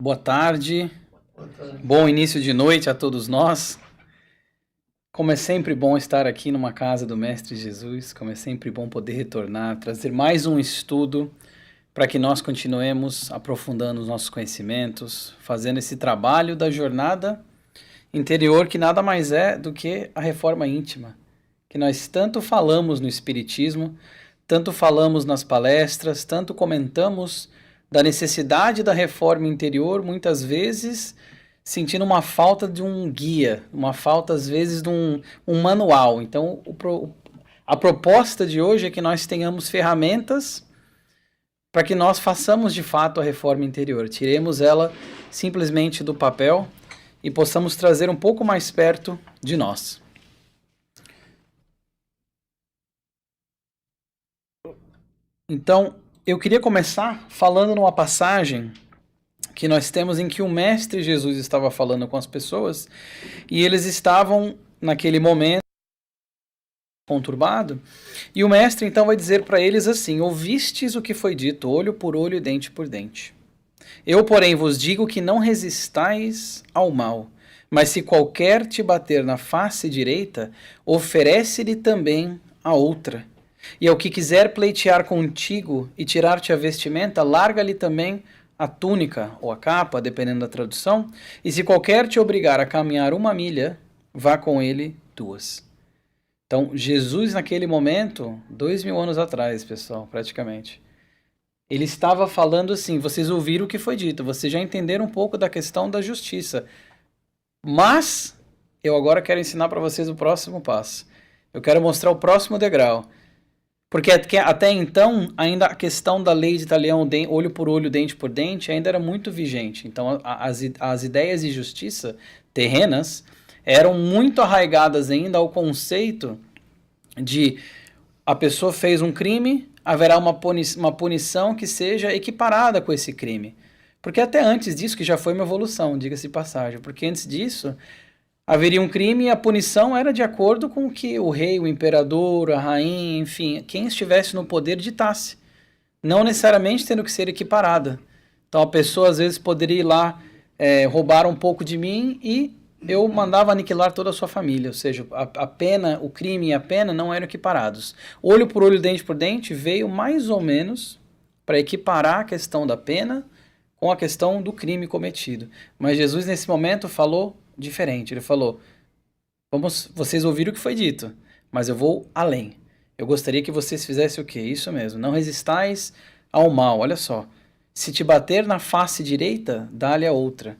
Boa tarde, Boa tarde. bom início de noite a todos nós. Como é sempre bom estar aqui numa casa do Mestre Jesus, como é sempre bom poder retornar, trazer mais um estudo para que nós continuemos aprofundando os nossos conhecimentos, fazendo esse trabalho da jornada interior que nada mais é do que a reforma íntima, que nós tanto falamos no Espiritismo, tanto falamos nas palestras, tanto comentamos da necessidade da reforma interior, muitas vezes sentindo uma falta de um guia, uma falta às vezes de um manual. Então, a proposta de hoje é que nós tenhamos ferramentas para que nós façamos de fato a reforma interior, tiremos ela simplesmente do papel e possamos trazer um pouco mais perto de nós. Então, eu queria começar falando numa passagem que nós temos em que o Mestre Jesus estava falando com as pessoas e eles estavam, naquele momento, conturbado, e o Mestre então vai dizer para eles assim: ouvistes o que foi dito, olho por olho e dente por dente. Eu, porém, vos digo que não resistais ao mal, mas se qualquer te bater na face direita, oferece-lhe também a outra. E ao que quiser pleitear contigo e tirar-te a vestimenta, larga-lhe também a túnica ou a capa, dependendo da tradução, e se qualquer te obrigar a caminhar 1 milha, vá com ele 2. Então, Jesus naquele momento, 2000 anos atrás, pessoal, praticamente, ele estava falando assim: vocês ouviram o que foi dito, vocês já entenderam um pouco da questão da justiça, mas eu agora quero ensinar para vocês o próximo passo. Eu quero mostrar o próximo degrau. Porque até então, ainda a questão da lei de Talião, olho por olho, dente por dente, ainda era muito vigente. Então, as ideias de justiça terrenas eram muito arraigadas ainda ao conceito de a pessoa fez um crime, haverá uma punição que seja equiparada com esse crime. Porque até antes disso, que já foi uma evolução, diga-se de passagem, porque antes disso haveria um crime e a punição era de acordo com o que o rei, o imperador, a rainha, enfim, quem estivesse no poder ditasse. Não necessariamente tendo que ser equiparada. Então a pessoa às vezes poderia ir lá roubar um pouco de mim e eu mandava aniquilar toda a sua família. Ou seja, a pena, o crime e a pena não eram equiparados. Olho por olho, dente por dente veio mais ou menos para equiparar a questão da pena com a questão do crime cometido. Mas Jesus nesse momento falou diferente. Ele falou: vocês ouviram o que foi dito, mas eu vou além. Eu gostaria que vocês fizessem o quê? Isso mesmo, não resistais ao mal. Olha só, se te bater na face direita, dá-lhe a outra.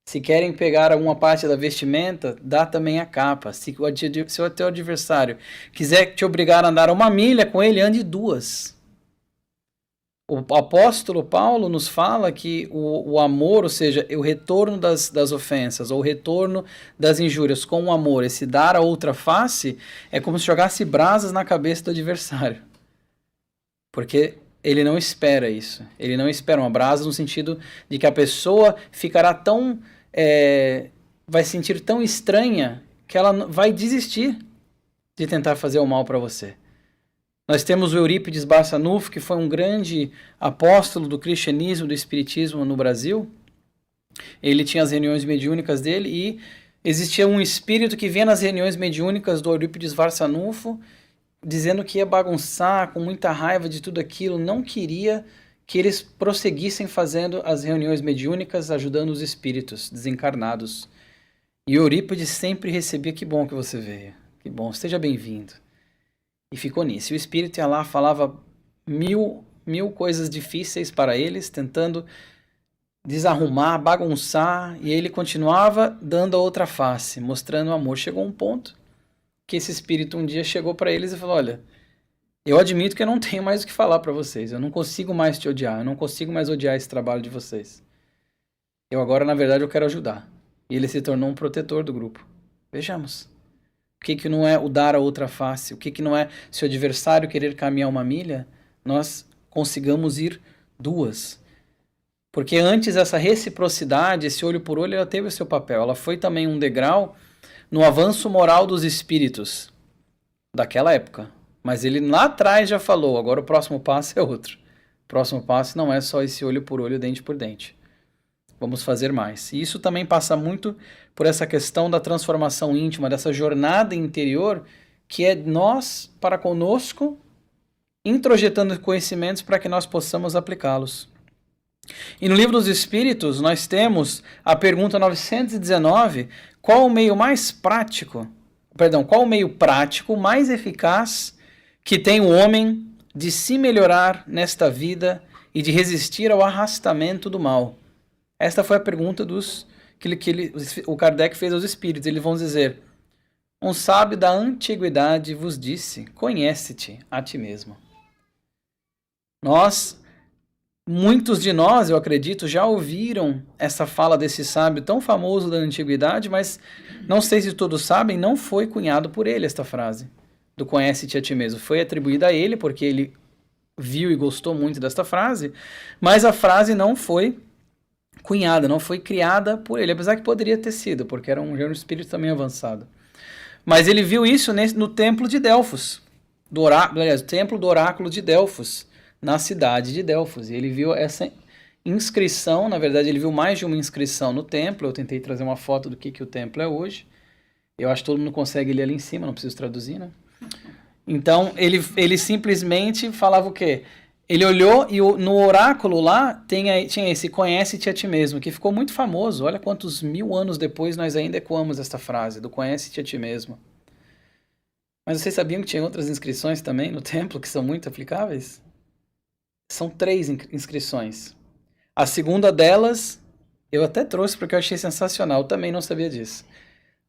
Se querem pegar alguma parte da vestimenta, dá também a capa. Se o teu adversário quiser te obrigar a andar 1 milha com ele, ande 2. O apóstolo Paulo nos fala que o amor, ou seja, o retorno das ofensas, ou o retorno das injúrias com o amor, esse dar a outra face, é como se jogasse brasas na cabeça do adversário. Porque ele não espera isso. Ele não espera uma brasa no sentido de que a pessoa ficará tão... vai se sentir tão estranha que ela vai desistir de tentar fazer o mal para você. Nós temos o Eurípides Barçanufo, que foi um grande apóstolo do cristianismo, do espiritismo no Brasil. Ele tinha as reuniões mediúnicas dele e existia um espírito que vinha nas reuniões mediúnicas do Eurípides Barçanufo dizendo que ia bagunçar, com muita raiva de tudo aquilo, não queria que eles prosseguissem fazendo as reuniões mediúnicas, ajudando os espíritos desencarnados. E Eurípides sempre recebia: que bom que você veio, que bom, esteja bem-vindo. E ficou nisso. E o espírito ia lá, falava mil coisas difíceis para eles, tentando desarrumar, bagunçar, e ele continuava dando a outra face, mostrando o amor. Chegou um ponto que esse espírito um dia chegou para eles e falou: olha, eu admito que eu não tenho mais o que falar para vocês, eu não consigo mais te odiar, eu não consigo mais odiar esse trabalho de vocês. Eu agora, na verdade, eu quero ajudar. E ele se tornou um protetor do grupo. Vejamos. O que não é o dar a outra face? O que não é, se o adversário querer caminhar 1 milha, nós consigamos ir 2? Porque antes essa reciprocidade, esse olho por olho, ela teve o seu papel. Ela foi também um degrau no avanço moral dos espíritos daquela época. Mas ele lá atrás já falou: agora o próximo passo é outro. O próximo passo não é só esse olho por olho, dente por dente. vamos fazer mais. E isso também passa muito por essa questão da transformação íntima, dessa jornada interior, que é nós para conosco, introjetando conhecimentos para que nós possamos aplicá-los. E no Livro dos Espíritos, nós temos a pergunta 919, qual o meio mais prático, qual o meio prático mais eficaz que tem o homem de se melhorar nesta vida e de resistir ao arrastamento do mal? Esta foi a pergunta o Kardec fez aos espíritos. Eles vão dizer: um sábio da antiguidade vos disse, conhece-te a ti mesmo. Muitos de nós, eu acredito, já ouviram essa fala desse sábio tão famoso da antiguidade, mas não sei se todos sabem, não foi cunhado por ele esta frase, do conhece-te a ti mesmo. Foi atribuída a ele, porque ele viu e gostou muito desta frase, mas a frase não foi cunhada, não foi criada por ele, apesar que poderia ter sido, porque era um espírito também avançado. Mas ele viu isso no templo de Delfos, o templo do oráculo de Delfos, na cidade de Delfos. E ele viu essa inscrição, na verdade ele viu mais de uma inscrição no templo. Eu tentei trazer uma foto do que o templo é hoje. Eu acho que todo mundo consegue ler ali em cima, não preciso traduzir, né? Então ele simplesmente falava o quê? Ele olhou e no oráculo lá tinha esse conhece-te a ti mesmo, que ficou muito famoso. Olha quantos 1000 anos depois nós ainda ecoamos esta frase, do conhece-te a ti mesmo. Mas vocês sabiam que tinha outras inscrições também no templo que são muito aplicáveis? São 3 inscrições. A segunda delas, eu até trouxe porque eu achei sensacional, eu também não sabia disso.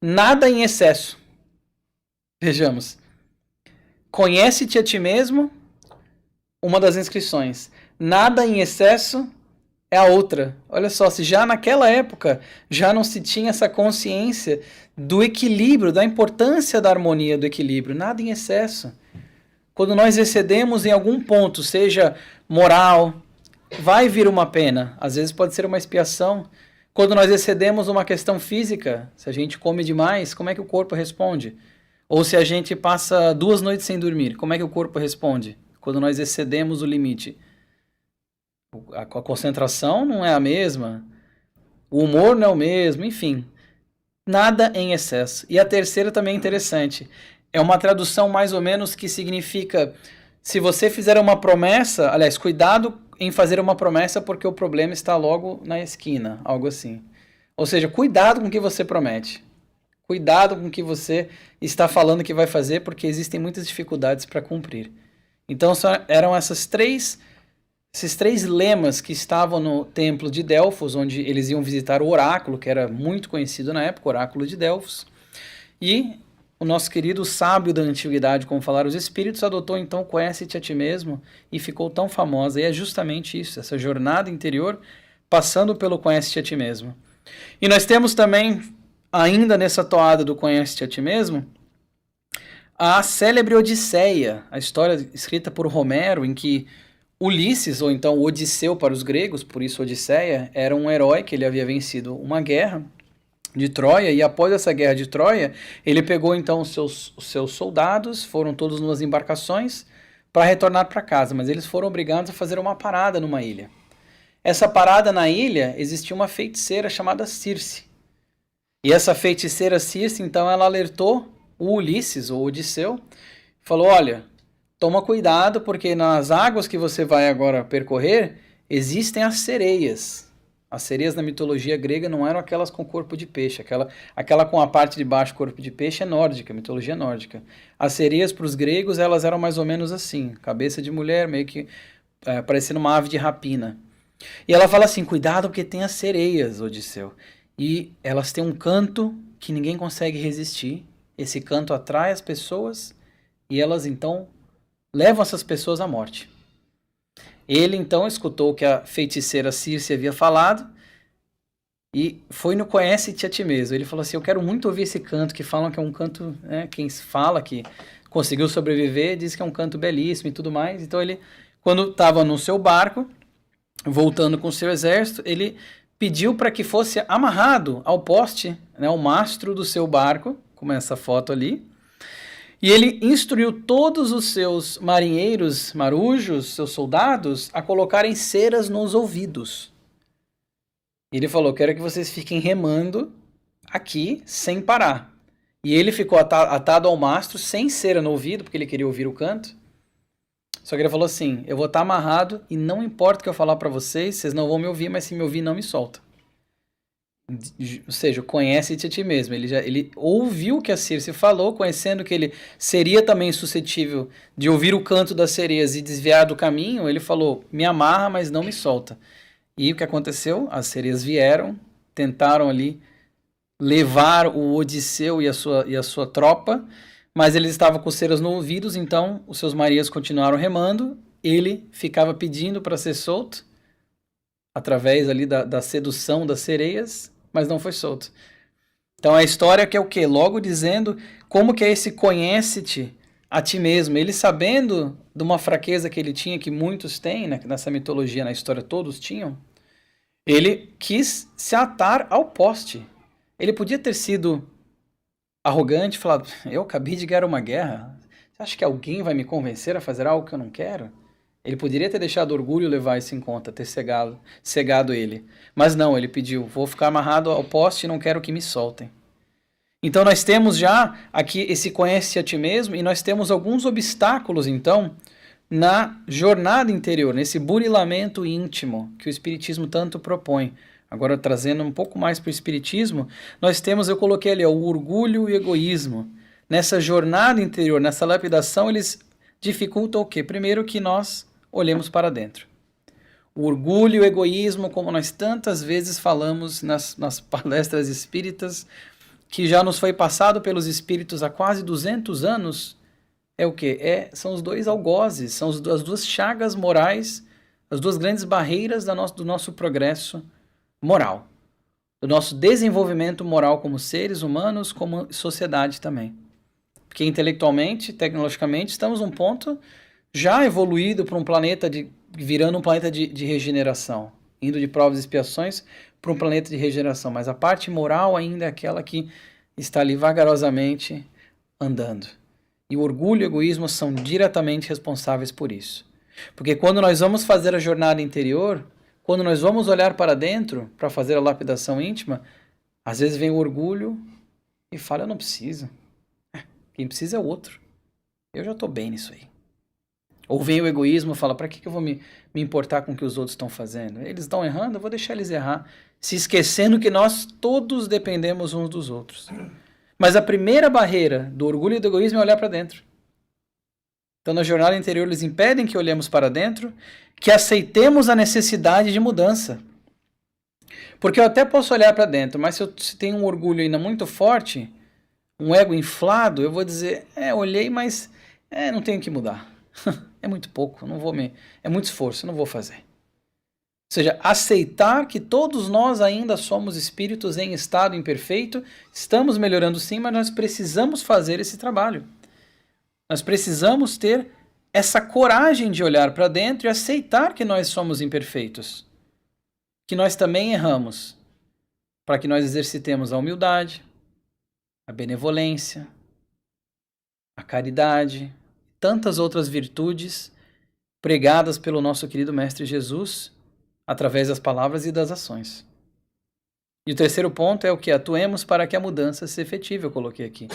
Nada em excesso. Vejamos. Conhece-te a ti mesmo, uma das inscrições. Nada em excesso é a outra. Olha só, se já naquela época já não se tinha essa consciência do equilíbrio, da importância da harmonia, do equilíbrio. Nada em excesso. Quando nós excedemos em algum ponto, seja moral, vai vir uma pena. Às vezes pode ser uma expiação. Quando nós excedemos uma questão física, se a gente come demais, como é que o corpo responde? Ou se a gente passa 2 noites sem dormir, como é que o corpo responde? Quando nós excedemos o limite. A concentração não é a mesma, o humor não é o mesmo, enfim. Nada em excesso. E a terceira também é interessante. É uma tradução mais ou menos que significa, se você fizer uma promessa, aliás, cuidado em fazer uma promessa porque o problema está logo na esquina, algo assim. Ou seja, cuidado com o que você promete. Cuidado com o que você está falando que vai fazer, porque existem muitas dificuldades para cumprir. Então eram esses três lemas que estavam no templo de Delfos, onde eles iam visitar o oráculo, que era muito conhecido na época, o oráculo de Delfos. E o nosso querido sábio da antiguidade, como falaram os espíritos, adotou então conhece-te a ti mesmo e ficou tão famosa. E é justamente isso, essa jornada interior passando pelo conhece-te a ti mesmo. E nós temos também, ainda nessa toada do conhece-te a ti mesmo, a célebre Odisseia, a história escrita por Homero, em que Ulisses, ou então Odisseu para os gregos, por isso Odisseia, era um herói que ele havia vencido uma guerra de Troia, e após essa guerra de Troia, ele pegou então os seus soldados, foram todos numas embarcações para retornar para casa, mas eles foram obrigados a fazer uma parada numa ilha. Essa parada na ilha, existia uma feiticeira chamada Circe. E essa feiticeira Circe, então, ela alertou o Ulisses, ou Odisseu, falou, olha, toma cuidado, porque nas águas que você vai agora percorrer, existem as sereias. As sereias na mitologia grega não eram aquelas com corpo de peixe, aquela com a parte de baixo corpo de peixe é nórdica, mitologia nórdica. As sereias para os gregos, elas eram mais ou menos assim, cabeça de mulher, meio que parecendo uma ave de rapina. E ela fala assim, cuidado porque tem as sereias, Odisseu. E elas têm um canto que ninguém consegue resistir. Esse canto atrai as pessoas e elas então levam essas pessoas à morte. Ele então escutou o que a feiticeira Circe havia falado e foi no conhece-te a ti mesmo. Ele falou assim, eu quero muito ouvir esse canto, que falam que é um canto, né, quem fala que conseguiu sobreviver diz que é um canto belíssimo e tudo mais. Então ele, quando estava no seu barco, voltando com o seu exército, ele pediu para que fosse amarrado ao poste, né, ao mastro do seu barco, como essa foto ali, e ele instruiu todos os seus marinheiros, marujos, seus soldados, a colocarem ceras nos ouvidos. E ele falou, quero que vocês fiquem remando aqui sem parar. E ele ficou atado ao mastro sem cera no ouvido, porque ele queria ouvir o canto. Só que ele falou assim, eu vou estar amarrado e não importa o que eu falar para vocês, vocês não vão me ouvir, mas se me ouvir, não me solta. Ou seja, conhece-te a ti mesmo. Ele ouviu o que a Circe falou, conhecendo que ele seria também suscetível de ouvir o canto das sereias e desviar do caminho, ele falou, me amarra, mas não me solta. E o que aconteceu? As sereias vieram, tentaram ali levar o Odisseu e a sua tropa, mas eles estavam com ceras no ouvidos, então os seus maridos continuaram remando, ele ficava pedindo para ser solto, através ali da sedução das sereias, mas não foi solto. Então a história que é o quê? Logo dizendo como que é esse conhece-te a ti mesmo. Ele sabendo de uma fraqueza que ele tinha, que muitos têm, né, nessa mitologia, na história todos tinham, ele quis se atar ao poste. Ele podia ter sido arrogante, falado, eu acabei de ganhar uma guerra, você acha que alguém vai me convencer a fazer algo que eu não quero? Ele poderia ter deixado o orgulho levar isso em conta, ter cegado ele. Mas não, ele pediu, vou ficar amarrado ao poste e não quero que me soltem. Então nós temos já aqui esse conhece a ti mesmo e nós temos alguns obstáculos, então, na jornada interior, nesse burilamento íntimo que o Espiritismo tanto propõe. Agora, trazendo um pouco mais para o Espiritismo, nós temos, eu coloquei ali, o orgulho e o egoísmo. Nessa jornada interior, nessa lapidação, eles dificultam o quê? Primeiro que nós olhemos para dentro. O orgulho e o egoísmo, como nós tantas vezes falamos nas palestras espíritas, que já nos foi passado pelos espíritos há quase 200 anos, é o quê? São os dois algozes, são as duas chagas morais, as duas grandes barreiras do nosso progresso moral, do nosso desenvolvimento moral como seres humanos, como sociedade também. Porque intelectualmente, tecnologicamente, estamos num ponto já evoluído para um planeta, virando um planeta de regeneração, indo de provas e expiações para um planeta de regeneração, mas a parte moral ainda é aquela que está ali vagarosamente andando. E o orgulho e o egoísmo são diretamente responsáveis por isso. Porque quando nós vamos fazer a jornada interior, quando nós vamos olhar para dentro para fazer a lapidação íntima, às vezes vem o orgulho e fala, eu não preciso. Quem precisa é o outro. Eu já estou bem nisso aí. Ou vem o egoísmo e fala, para que eu vou me importar com o que os outros estão fazendo? Eles estão errando, eu vou deixar eles errar. Se esquecendo que nós todos dependemos uns dos outros. Mas a primeira barreira do orgulho e do egoísmo é olhar para dentro. Então, na jornada interior, eles impedem que olhemos para dentro, que aceitemos a necessidade de mudança. Porque eu até posso olhar para dentro, mas se tem um orgulho ainda muito forte, um ego inflado, eu vou dizer, olhei, mas não tenho que mudar. É muito pouco, é muito esforço, não vou fazer. Ou seja, aceitar que todos nós ainda somos espíritos em estado imperfeito, estamos melhorando sim, mas nós precisamos fazer esse trabalho. Nós precisamos ter essa coragem de olhar para dentro e aceitar que nós somos imperfeitos, que nós também erramos, para que nós exercitemos a humildade, a benevolência, a caridade, tantas outras virtudes pregadas pelo nosso querido Mestre Jesus através das palavras e das ações. E o terceiro ponto é o que? Atuemos para que a mudança seja efetiva, eu coloquei aqui.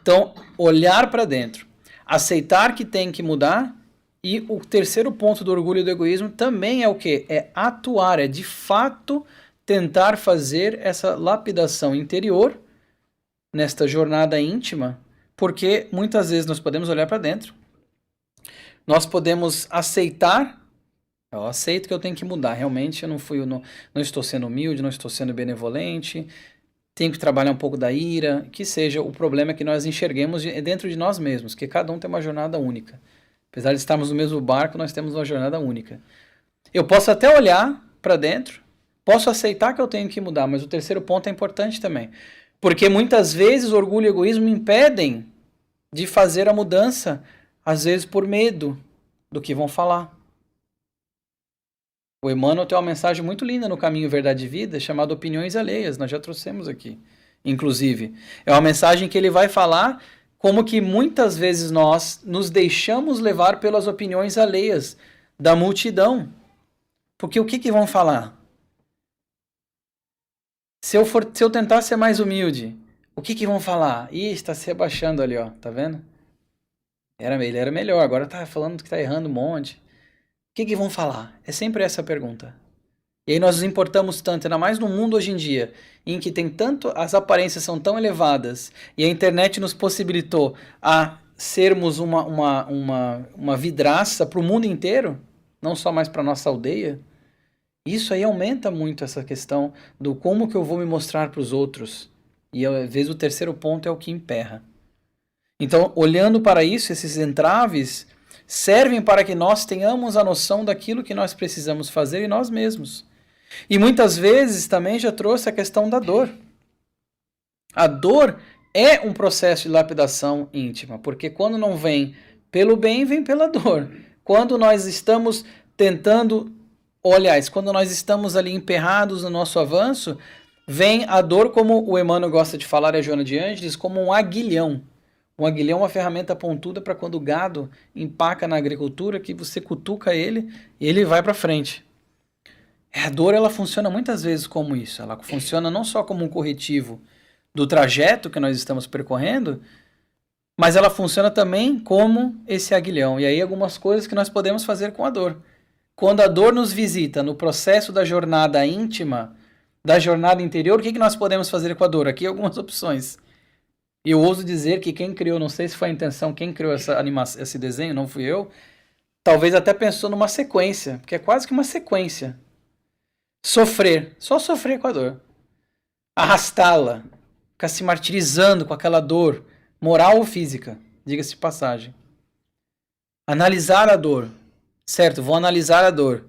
Então, olhar para dentro, aceitar que tem que mudar, e o terceiro ponto do orgulho e do egoísmo também é o quê? É atuar, é de fato tentar fazer essa lapidação interior nesta jornada íntima, porque muitas vezes nós podemos olhar para dentro, nós podemos aceitar, eu aceito que eu tenho que mudar, realmente eu não estou sendo humilde, não estou sendo benevolente, tenho que trabalhar um pouco da ira, que seja, o problema é que nós enxerguemos dentro de nós mesmos, que cada um tem uma jornada única. Apesar de estarmos no mesmo barco, nós temos uma jornada única. Eu posso até olhar para dentro, posso aceitar que eu tenho que mudar, mas o terceiro ponto é importante também. Porque muitas vezes o orgulho e o egoísmo me impedem de fazer a mudança, às vezes por medo do que vão falar. O Emmanuel tem uma mensagem muito linda no Caminho Verdade e Vida, chamada Opiniões Alheias, nós já trouxemos aqui, inclusive. É uma mensagem que ele vai falar como que muitas vezes nós nos deixamos levar pelas opiniões alheias da multidão. Porque o que vão falar? Se eu tentar ser mais humilde, o que vão falar? Ih, está se rebaixando ali, ó, tá vendo? Ele era melhor, agora tá falando que tá errando um monte. O que vão falar? É sempre essa a pergunta. E aí nós nos importamos tanto, ainda mais no mundo hoje em dia, em que tem tanto, as aparências são tão elevadas, e a internet nos possibilitou a sermos uma vidraça para o mundo inteiro, não só mais para nossa aldeia. Isso aí aumenta muito essa questão do como que eu vou me mostrar para os outros. E às vezes o terceiro ponto é o que emperra. Então, olhando para isso, esses entraves servem para que nós tenhamos a noção daquilo que nós precisamos fazer em nós mesmos. E muitas vezes também já trouxe a questão da dor. A dor é um processo de lapidação íntima, porque quando não vem pelo bem, vem pela dor. Quando nós estamos tentando, ou, aliás, quando nós estamos ali emperrados no nosso avanço, vem a dor, como o Emmanuel gosta de falar, a Joana de Ângeles, como um aguilhão. Um aguilhão é uma ferramenta pontuda para quando o gado empaca na agricultura, que você cutuca ele e ele vai para frente. A dor, ela funciona muitas vezes como isso. Ela funciona não só como um corretivo do trajeto que nós estamos percorrendo, mas ela funciona também como esse aguilhão. E aí algumas coisas que nós podemos fazer com a dor. Quando a dor nos visita no processo da jornada íntima, da jornada interior, o que nós podemos fazer com a dor? Aqui algumas opções. E eu ouso dizer que quem criou, não sei se foi a intenção, quem criou esse desenho, não fui eu, talvez até pensou numa sequência, porque é quase que uma sequência. Sofrer, só sofrer com a dor. Arrastá-la, ficar se martirizando com aquela dor, moral ou física, diga-se de passagem. Analisar a dor. Certo, vou analisar a dor.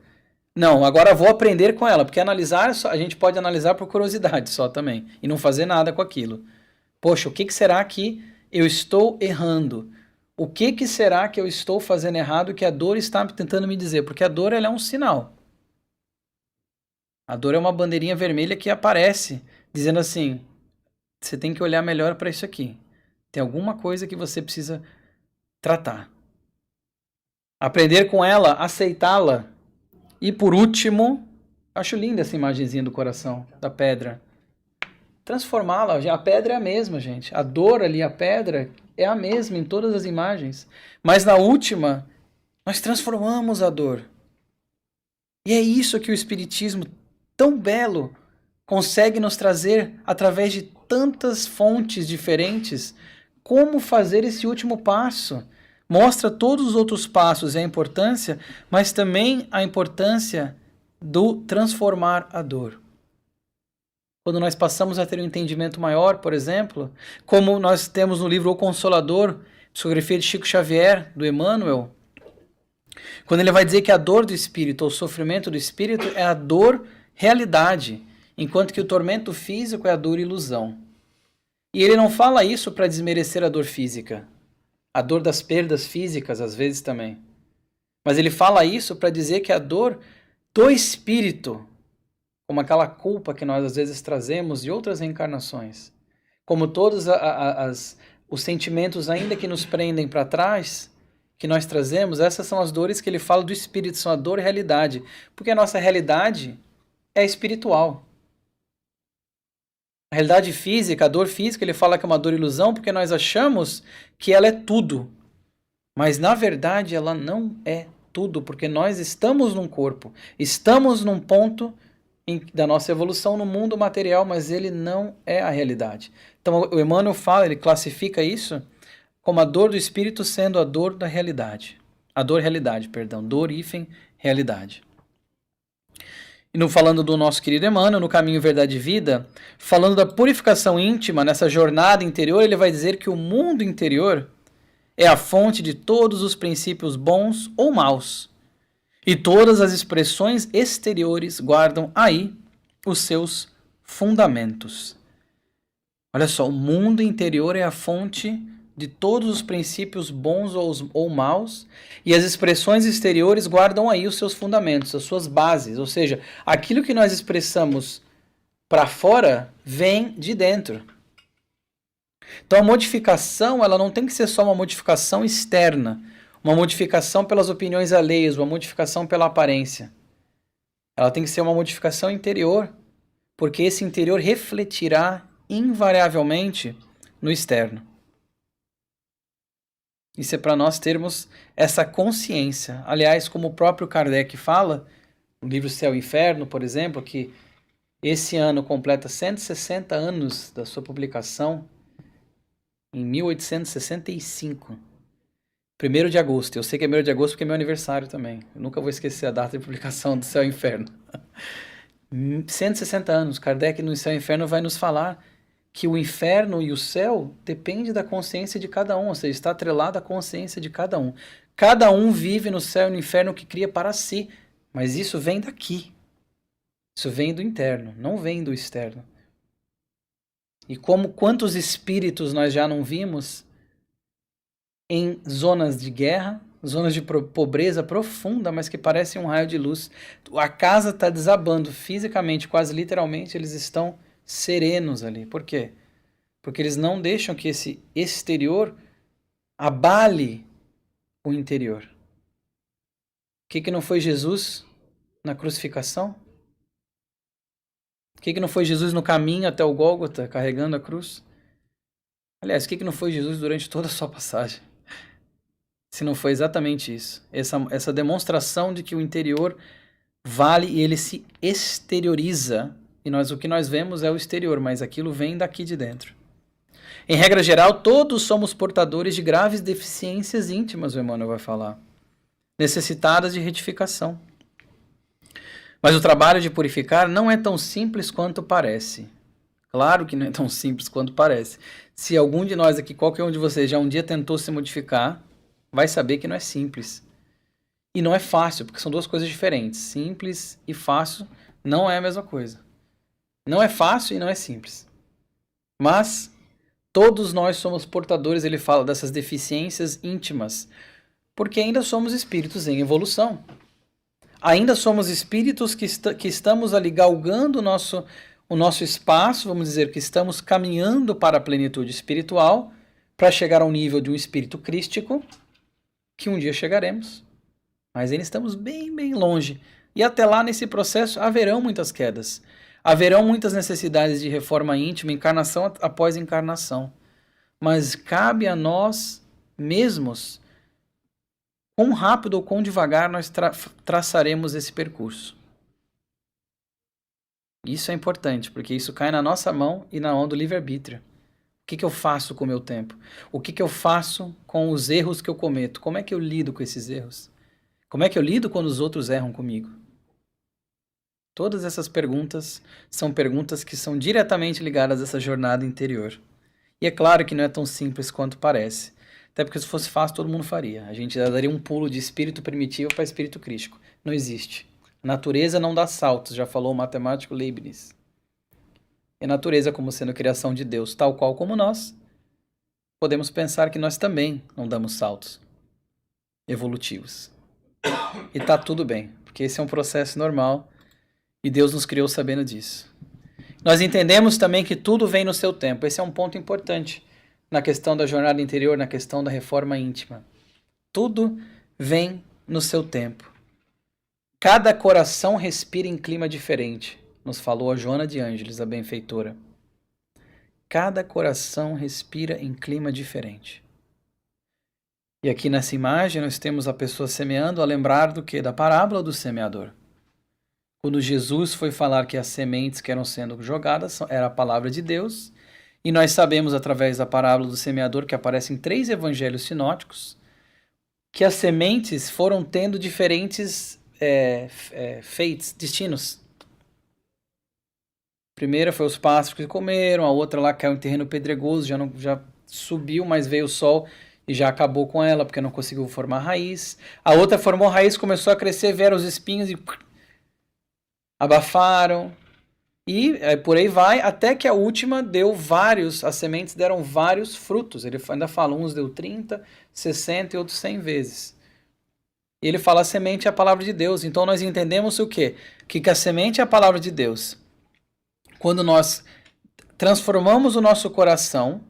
Não, agora vou aprender com ela, porque analisar, a gente pode analisar por curiosidade só também, e não fazer nada com aquilo. Poxa, o que será que eu estou errando? O que será que eu estou fazendo errado que a dor está tentando me dizer? Porque a dor, ela é um sinal. A dor é uma bandeirinha vermelha que aparece, dizendo assim, você tem que olhar melhor para isso aqui. Tem alguma coisa que você precisa tratar. Aprender com ela, aceitá-la. E por último, acho linda essa imagenzinha do coração, da pedra. Transformá-la, a pedra é a mesma, gente. A dor ali, a pedra, é a mesma em todas as imagens. Mas na última, nós transformamos a dor. E é isso que o Espiritismo, tão belo, consegue nos trazer através de tantas fontes diferentes. Como fazer esse último passo? Mostra todos os outros passos e a importância, mas também a importância do transformar a dor. Quando nós passamos a ter um entendimento maior, por exemplo, como nós temos no livro O Consolador, psicografia de Chico Xavier, do Emmanuel, quando ele vai dizer que a dor do espírito, ou o sofrimento do espírito, é a dor realidade, enquanto que o tormento físico é a dor ilusão. E ele não fala isso para desmerecer a dor física, a dor das perdas físicas, às vezes também. Mas ele fala isso para dizer que a dor do espírito, como aquela culpa que nós às vezes trazemos de outras reencarnações, como todos os sentimentos ainda que nos prendem para trás, que nós trazemos, essas são as dores que ele fala do espírito, são a dor e a realidade. Porque a nossa realidade é espiritual. A realidade física, a dor física, ele fala que é uma dor ilusão porque nós achamos que ela é tudo. Mas, na verdade, ela não é tudo, porque nós estamos num corpo, estamos num ponto da nossa evolução no mundo material, mas ele não é a realidade. Então, o Emmanuel fala, ele classifica isso como a dor do espírito sendo a dor da realidade. A dor-realidade, perdão. Dor, hífen, realidade. E no falando do nosso querido Emmanuel, no Caminho, Verdade e Vida, falando da purificação íntima, nessa jornada interior, ele vai dizer que o mundo interior é a fonte de todos os princípios bons ou maus. E todas as expressões exteriores guardam aí os seus fundamentos. Olha só, o mundo interior é a fonte de todos os princípios bons ou maus, e as expressões exteriores guardam aí os seus fundamentos, as suas bases, ou seja, aquilo que nós expressamos para fora vem de dentro. Então a modificação, ela não tem que ser só uma modificação externa, uma modificação pelas opiniões alheias, uma modificação pela aparência. Ela tem que ser uma modificação interior, porque esse interior refletirá invariavelmente no externo. Isso é para nós termos essa consciência. Aliás, como o próprio Kardec fala, no livro Céu e Inferno, por exemplo, que esse ano completa 160 anos da sua publicação, em 1865. 1º de agosto. Eu sei que é 1º de agosto porque é meu aniversário também. Eu nunca vou esquecer a data de publicação do Céu e Inferno. 160 anos. Kardec no Céu e Inferno vai nos falar que o inferno e o céu depende da consciência de cada um, ou seja, está atrelado à consciência de cada um. Cada um vive no céu e no inferno o que cria para si, mas isso vem daqui. Isso vem do interno, não vem do externo. E quantos espíritos nós já não vimos em zonas de guerra, zonas de pobreza profunda, mas que parecem um raio de luz. A casa está desabando fisicamente, quase literalmente, eles estão serenos ali. Por quê? Porque eles não deixam que esse exterior abale o interior. O que não foi Jesus na crucificação? O que não foi Jesus no caminho até o Gólgota, carregando a cruz? Aliás, o que não foi Jesus durante toda a sua passagem? Se não foi exatamente isso. Essa demonstração de que o interior vale e ele se exterioriza. E o que nós vemos é o exterior, mas aquilo vem daqui de dentro. Em regra geral, todos somos portadores de graves deficiências íntimas, o Emmanuel vai falar, necessitadas de retificação. Mas o trabalho de purificar não é tão simples quanto parece. Claro que não é tão simples quanto parece. Se algum de nós aqui, qualquer um de vocês, já um dia tentou se modificar, vai saber que não é simples. E não é fácil, porque são duas coisas diferentes. Simples e fácil não é a mesma coisa. Não é fácil e não é simples. Mas todos nós somos portadores, ele fala, dessas deficiências íntimas, porque ainda somos espíritos em evolução. Ainda somos espíritos que estamos ali galgando o nosso espaço, vamos dizer que estamos caminhando para a plenitude espiritual, para chegar ao nível de um espírito crístico, que um dia chegaremos. Mas ainda estamos bem, bem longe. E até lá, nesse processo, haverão muitas quedas. Haverão muitas necessidades de reforma íntima, encarnação após encarnação. Mas cabe a nós mesmos, quão rápido ou quão devagar nós traçaremos esse percurso. Isso é importante, porque isso cai na nossa mão e na mão do livre-arbítrio. O que eu faço com o meu tempo? O que eu faço com os erros que eu cometo? Como é que eu lido com esses erros? Como é que eu lido quando os outros erram comigo? Todas essas perguntas são perguntas que são diretamente ligadas a essa jornada interior. E é claro que não é tão simples quanto parece. Até porque se fosse fácil, todo mundo faria. A gente daria um pulo de espírito primitivo para espírito crístico. Não existe. A natureza não dá saltos, já falou o matemático Leibniz. E a natureza, como sendo criação de Deus, tal qual como nós, podemos pensar que nós também não damos saltos evolutivos. E tá tudo bem, porque esse é um processo normal e Deus nos criou sabendo disso. Nós entendemos também que tudo vem no seu tempo. Esse é um ponto importante na questão da jornada interior, na questão da reforma íntima. Tudo vem no seu tempo. Cada coração respira em clima diferente, nos falou a Joana de Ângeles, a benfeitora. Cada coração respira em clima diferente. E aqui nessa imagem nós temos a pessoa semeando, a lembrar do quê? Da parábola do semeador. Quando Jesus foi falar que as sementes que eram sendo jogadas era a palavra de Deus, e nós sabemos através da parábola do semeador, que aparece em 3 evangelhos sinóticos, que as sementes foram tendo diferentes fates, destinos. A primeira foi os pássaros que comeram, a outra lá caiu em terreno pedregoso, já subiu, mas veio o sol e já acabou com ela, porque não conseguiu formar raiz. A outra formou raiz, começou a crescer, vieram os espinhos e abafaram. E por aí vai, até que a última deu as sementes deram vários frutos. Ele ainda fala, uns deu 30, 60 e outros 100 vezes. E ele fala, a semente é a palavra de Deus. Então nós entendemos o quê? Que a semente é a palavra de Deus. Quando nós transformamos o nosso coração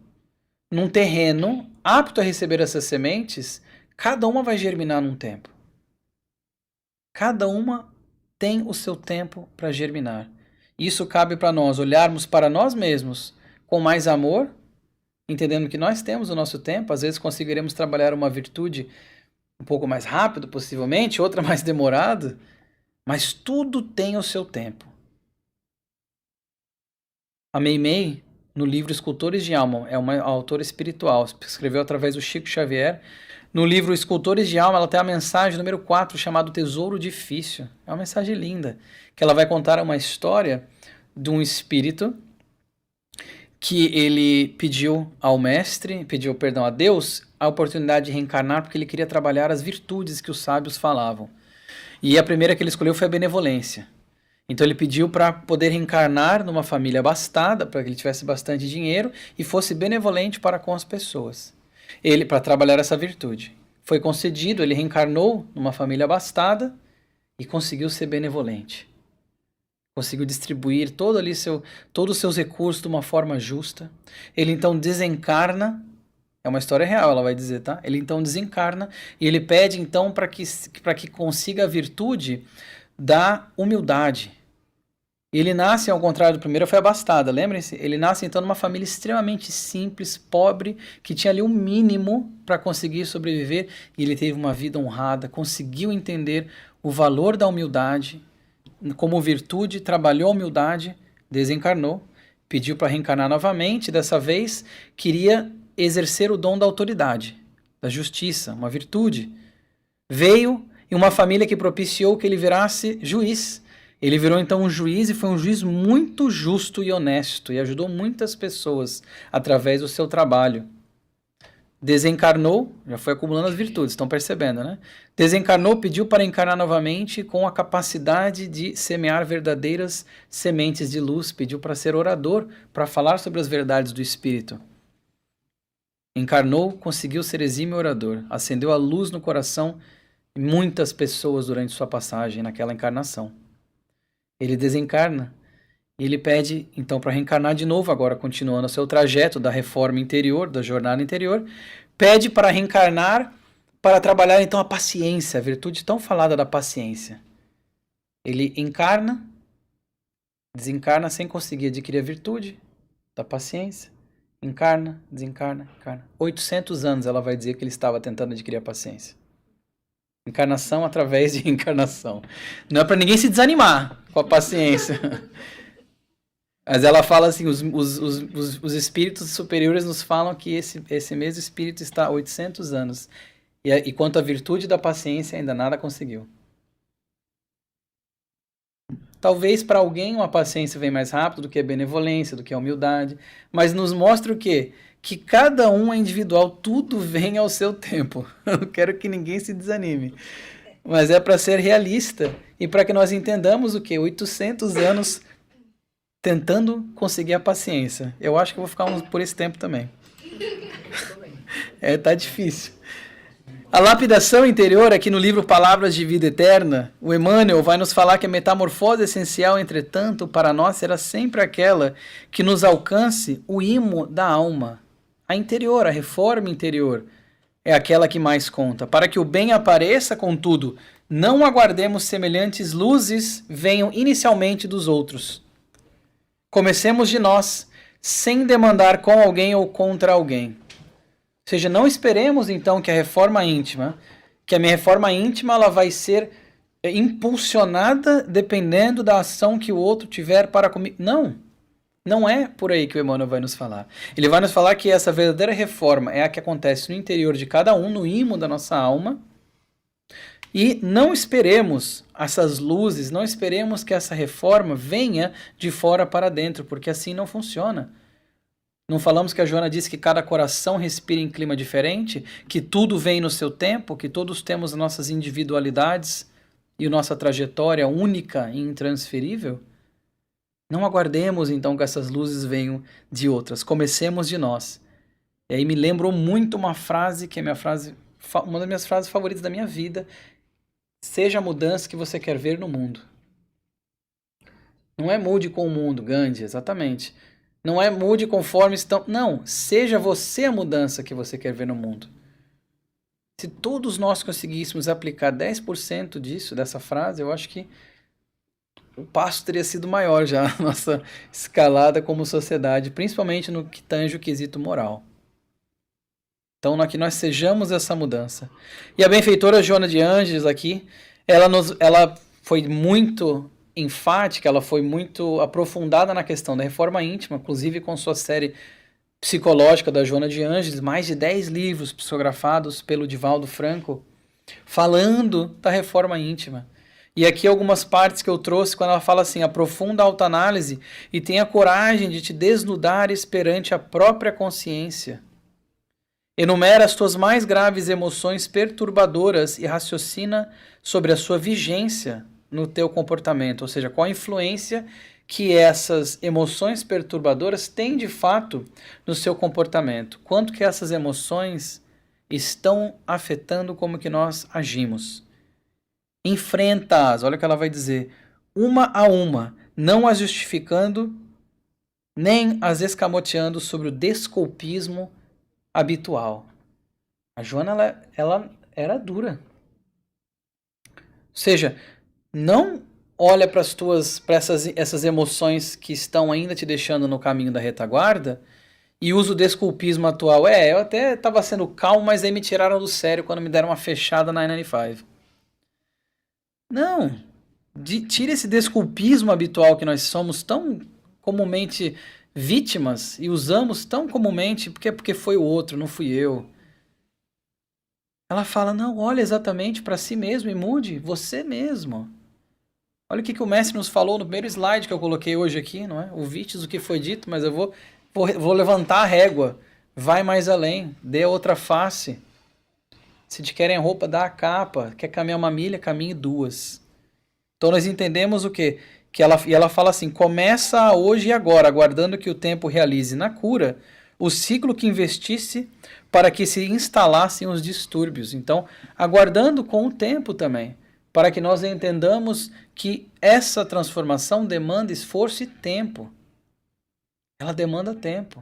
num terreno apto a receber essas sementes, cada uma vai germinar num tempo. Cada uma tem o seu tempo para germinar. Isso cabe para nós olharmos para nós mesmos com mais amor, entendendo que nós temos o nosso tempo. Às vezes conseguiremos trabalhar uma virtude um pouco mais rápido, possivelmente, outra mais demorado, mas tudo tem o seu tempo. A Meimei, no livro Escultores de Alma, é uma autora espiritual, escreveu através do Chico Xavier. No livro Escultores de Alma, ela tem a mensagem número 4, chamado Tesouro Difícil. É uma mensagem linda, que ela vai contar uma história de um espírito que ele pediu ao mestre, pediu, perdão, a Deus, a oportunidade de reencarnar porque ele queria trabalhar as virtudes que os sábios falavam. E a primeira que ele escolheu foi a benevolência. Então ele pediu para poder reencarnar numa família abastada, para que ele tivesse bastante dinheiro e fosse benevolente para com as pessoas. Ele, para trabalhar essa virtude. Foi concedido, ele reencarnou numa família abastada e conseguiu ser benevolente. Conseguiu distribuir todos os seus recursos de uma forma justa. Ele então desencarna, é uma história real, ela vai dizer, tá? Ele então desencarna e ele pede então para que consiga a virtude da humildade. Ele nasce, ao contrário do primeiro, foi abastada, lembrem-se? Ele nasce então numa família extremamente simples, pobre, que tinha ali um mínimo para conseguir sobreviver, e ele teve uma vida honrada, conseguiu entender o valor da humildade como virtude, trabalhou a humildade, desencarnou, pediu para reencarnar novamente, dessa vez queria exercer o dom da autoridade, da justiça, uma virtude. Veio em uma família que propiciou que ele virasse juiz. Ele virou então um juiz e foi um juiz muito justo e honesto e ajudou muitas pessoas através do seu trabalho. Desencarnou, já foi acumulando as virtudes, estão percebendo, né? Desencarnou, pediu para encarnar novamente com a capacidade de semear verdadeiras sementes de luz, pediu para ser orador, para falar sobre as verdades do Espírito. Encarnou, conseguiu ser exímio orador, acendeu a luz no coração de muitas pessoas durante sua passagem naquela encarnação. Ele desencarna e ele pede então para reencarnar de novo, agora continuando o seu trajeto da reforma interior, da jornada interior, pede para reencarnar para trabalhar então a paciência, a virtude tão falada da paciência. Ele encarna, desencarna sem conseguir adquirir a virtude da paciência, encarna, desencarna, encarna. 800 anos ela vai dizer que ele estava tentando adquirir a paciência. Encarnação através de encarnação. Não é para ninguém se desanimar com a paciência. Mas ela fala assim, os espíritos superiores nos falam que esse mesmo espírito está há 800 anos. E quanto à virtude da paciência, ainda nada conseguiu. Talvez para alguém uma paciência vem mais rápido do que a benevolência, do que a humildade. Mas nos mostra o quê? Que cada um é individual, tudo vem ao seu tempo. Eu não quero que ninguém se desanime. Mas é para ser realista e para que nós entendamos o quê? 800 anos tentando conseguir a paciência. Eu acho que eu vou ficar por esse tempo também. Tá difícil. A lapidação interior, aqui no livro Palavras de Vida Eterna, o Emmanuel vai nos falar que a metamorfose essencial, entretanto, para nós será sempre aquela que nos alcance o imo da alma. A interior, a reforma interior, é aquela que mais conta. Para que o bem apareça, contudo, não aguardemos semelhantes luzes venham inicialmente dos outros. Comecemos de nós, sem demandar com alguém ou contra alguém. Ou seja, não esperemos então que a reforma íntima, que a minha reforma íntima ela vai ser impulsionada dependendo da ação que o outro tiver para comigo. Não, não é por aí que o Emmanuel vai nos falar. Ele vai nos falar que essa verdadeira reforma é a que acontece no interior de cada um, no imo da nossa alma. E não esperemos essas luzes, não esperemos que essa reforma venha de fora para dentro, porque assim não funciona. Não falamos que a Joana disse que cada coração respira em clima diferente, que tudo vem no seu tempo, que todos temos nossas individualidades e nossa trajetória única e intransferível? Não aguardemos então que essas luzes venham de outras, comecemos de nós. E aí me lembrou muito uma frase que é uma das minhas frases favoritas da minha vida. Seja a mudança que você quer ver no mundo. Não é mude com o mundo, Gandhi, exatamente. Não é mude conforme estão... Não, seja você a mudança que você quer ver no mundo. Se todos nós conseguíssemos aplicar 10% disso, dessa frase, eu acho que o passo teria sido maior já, a nossa escalada como sociedade, principalmente no que tange o quesito moral. Então, que nós sejamos essa mudança. E a benfeitora Joana de Ângeles aqui, ela foi muito enfática, ela foi muito aprofundada na questão da reforma íntima, inclusive com sua série psicológica da Joana de Ângeles, mais de 10 livros psicografados pelo Divaldo Franco, falando da reforma íntima. E aqui algumas partes que eu trouxe, quando ela fala assim, aprofunda a autoanálise e tenha coragem de te desnudares perante a própria consciência. Enumera as tuas mais graves emoções perturbadoras e raciocina sobre a sua vigência no teu comportamento, ou seja, qual a influência que essas emoções perturbadoras têm de fato no seu comportamento, quanto que essas emoções estão afetando como que nós agimos. Enfrenta-as, olha o que ela vai dizer, uma a uma, não as justificando, nem as escamoteando sobre o desculpismo habitual. A Joana, ela era dura. Ou seja, não olha para essas emoções que estão ainda te deixando no caminho da retaguarda e usa o desculpismo atual. Eu até estava sendo calmo, mas aí me tiraram do sério quando me deram uma fechada na 995. Não. Tira esse desculpismo habitual que nós somos tão comumente vítimas e usamos tão comumente porque foi o outro, não fui eu. Ela fala, não, olha exatamente para si mesmo e mude você mesmo. Olha o que o mestre nos falou no primeiro slide que eu coloquei hoje aqui, não é? Ouvistes o que foi dito, mas eu vou levantar a régua. Vai mais além, dê a outra face. Se te querem roupa, dá a capa. Quer caminhar uma milha, caminhe 2. Então nós entendemos o quê? E ela fala assim, começa hoje e agora, aguardando que o tempo realize na cura o ciclo que investisse para que se instalassem os distúrbios. Então, aguardando com o tempo também, para que nós entendamos que essa transformação demanda esforço e tempo. Ela demanda tempo.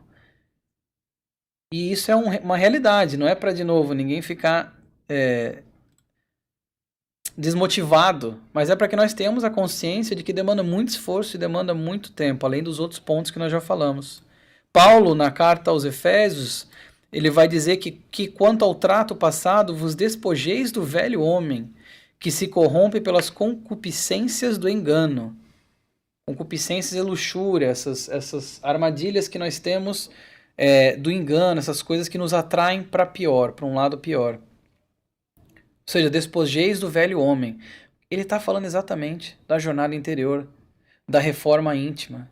E isso é uma realidade, não é para, de novo, ninguém ficar desmotivado, mas é para que nós tenhamos a consciência de que demanda muito esforço e demanda muito tempo, além dos outros pontos que nós já falamos. Paulo, na carta aos Efésios, ele vai dizer que quanto ao trato passado, vos despojeis do velho homem, que se corrompe pelas concupiscências do engano. Concupiscências e luxúria, essas armadilhas que nós temos do engano, essas coisas que nos atraem para pior, para um lado pior. Ou seja, despojeis do velho homem. Ele está falando exatamente da jornada interior, da reforma íntima.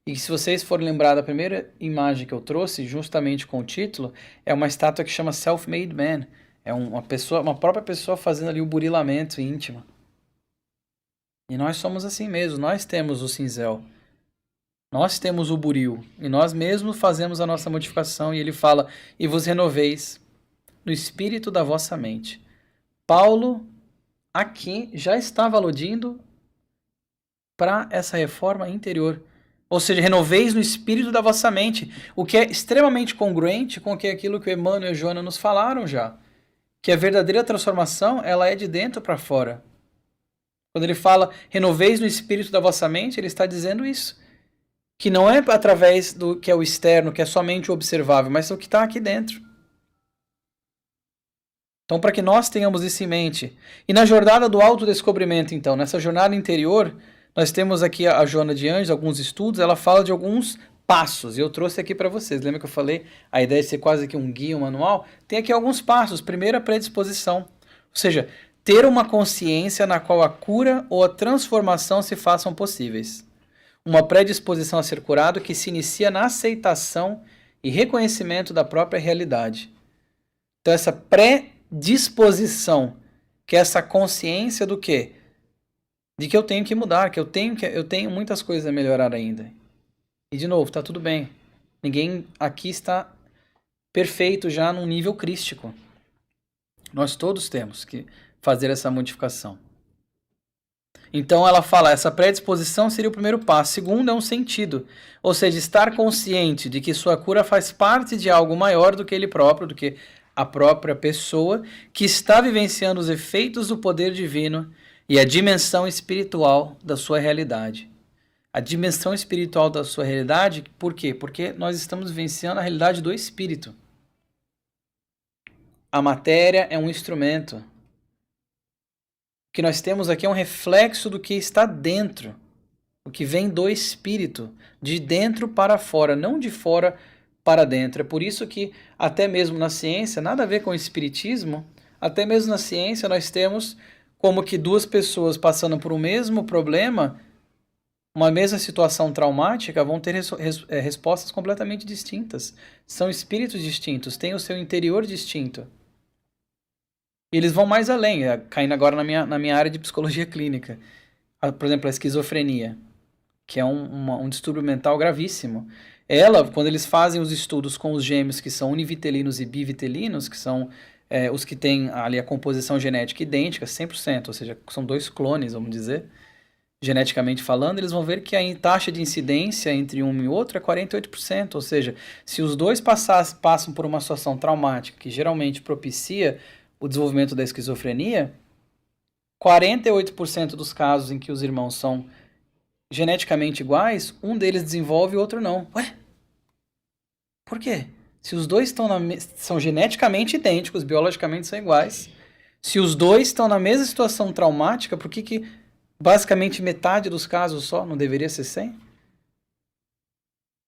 E se vocês forem lembrar da primeira imagem que eu trouxe, justamente com o título, é uma estátua que chama Self-Made Man. É uma própria pessoa fazendo ali o burilamento íntimo. E nós somos assim mesmo, nós temos o cinzel. Nós temos o buril. E nós mesmos fazemos a nossa modificação. E ele fala, e vos renoveis no espírito da vossa mente. Paulo, aqui, já estava aludindo para essa reforma interior. Ou seja, renoveis no espírito da vossa mente, o que é extremamente congruente com aquilo que o Emmanuel e a Joana nos falaram já. Que a verdadeira transformação, ela é de dentro para fora. Quando ele fala, renoveis no espírito da vossa mente, ele está dizendo isso. Que não é através do que é o externo, que é somente o observável, mas o que está aqui dentro. Então, para que nós tenhamos isso em mente. E na jornada do autodescobrimento, então, nessa jornada interior, nós temos aqui a Joana de Ângeles, alguns estudos, ela fala de alguns passos. E eu trouxe aqui para vocês. Lembra que eu falei a ideia de ser quase que um guia, um manual? Tem aqui alguns passos. Primeiro, a predisposição. Ou seja, ter uma consciência na qual a cura ou a transformação se façam possíveis. Uma predisposição a ser curado que se inicia na aceitação e reconhecimento da própria realidade. Então, essa predisposição, que é essa consciência do quê? De que eu tenho que mudar, que eu tenho muitas coisas a melhorar ainda. E, de novo, está tudo bem. Ninguém aqui está perfeito já num nível crístico. Nós todos temos que fazer essa modificação. Então ela fala, essa predisposição seria o primeiro passo. Segundo é um sentido, ou seja, estar consciente de que sua cura faz parte de algo maior do que ele próprio, do que a própria pessoa, que está vivenciando os efeitos do poder divino e a dimensão espiritual da sua realidade. A dimensão espiritual da sua realidade, por quê? Porque nós estamos vivenciando a realidade do espírito. A matéria é um instrumento. O que nós temos aqui é um reflexo do que está dentro, o que vem do espírito, de dentro para fora, não de fora para dentro. É por isso que, até mesmo na ciência, nada a ver com o espiritismo, até mesmo na ciência nós temos como que duas pessoas passando por um mesmo problema, uma mesma situação traumática, vão ter respostas completamente distintas. São espíritos distintos, têm o seu interior distinto. E eles vão mais além, caindo agora na minha área de psicologia clínica. Por exemplo, a esquizofrenia, que é um distúrbio mental gravíssimo. Ela, quando eles fazem os estudos com os gêmeos que são univitelinos e bivitelinos, que são os que têm ali a composição genética idêntica, 100%, ou seja, são dois clones, vamos dizer, geneticamente falando, eles vão ver que a taxa de incidência entre um e outro é 48%, ou seja, se os dois passam por uma situação traumática que geralmente propicia o desenvolvimento da esquizofrenia, 48% dos casos em que os irmãos são geneticamente iguais, um deles desenvolve e o outro não. Ué? Por quê? Se os dois são geneticamente idênticos, biologicamente são iguais, se os dois estão na mesma situação traumática, por que basicamente metade dos casos só não deveria ser 100?